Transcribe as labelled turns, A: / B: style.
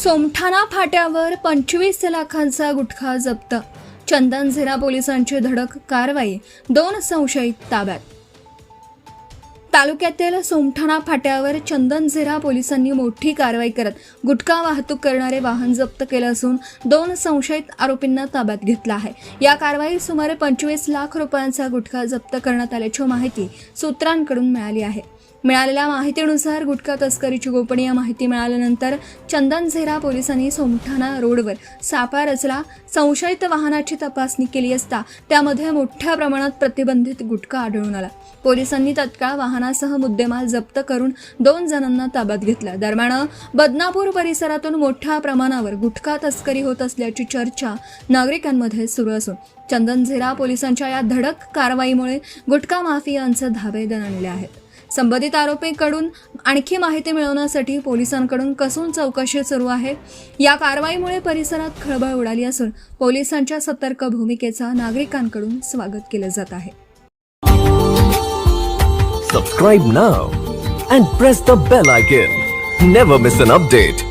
A: सोमठाणा फाट्यावर 25 लाखांचा गुटखा जप्त. चंदनझिरा पोलिसांची धडक कारवाई. 2 संशयित ताब्यात. तालुक्यातील सोमठाणा फाट्यावर चंदनझिरा पोलिसांनी मोठी कारवाई करत गुटखा वाहतूक करणारे वाहन जप्त केलं असून 2 संशयित आरोपींना ताब्यात घेतलं आहे. या कारवाईत सुमारे 25 लाख रुपयांचा गुटखा जप्त करण्यात आल्याची माहिती सूत्रांकडून मिळाली आहे. मिळालेल्या माहितीनुसार गुटखा तस्करीची गोपनीय माहिती मिळाल्यानंतर चंदनझिरा पोलिसांनी सोमठाणा रोडवर सापळा रचला. संशयित वाहनाची तपासणी केली असता त्यामध्ये मोठ्या प्रमाणात प्रतिबंधित गुटखा आढळून आला. पोलिसांनी तत्काळ वाहनासह मुद्देमाल जप्त करून 2 जणांना ताब्यात घेतलं. दरम्यान बदनापूर परिसरातून मोठ्या प्रमाणावर गुटखा तस्करी होत असल्याची चर्चा नागरिकांमध्ये सुरू असून चंदनझिरा पोलिसांच्या या धडक कारवाईमुळे गुटखा माफियांचे धाबे दणाणले आहेत. संबंधित आरोपींकडून आणखी माहिती मिळवण्यासाठी पोलिसांकडून कसून चौकशी सुरू आहे. या कारवाईमुळे परिसरात खळबळ उडाली असून पोलिसांच्या सतर्क भूमिकेचा नागरिकांकडून स्वागत केलं जात आहे.
B: Subscribe now and press the bell icon. Never miss an update.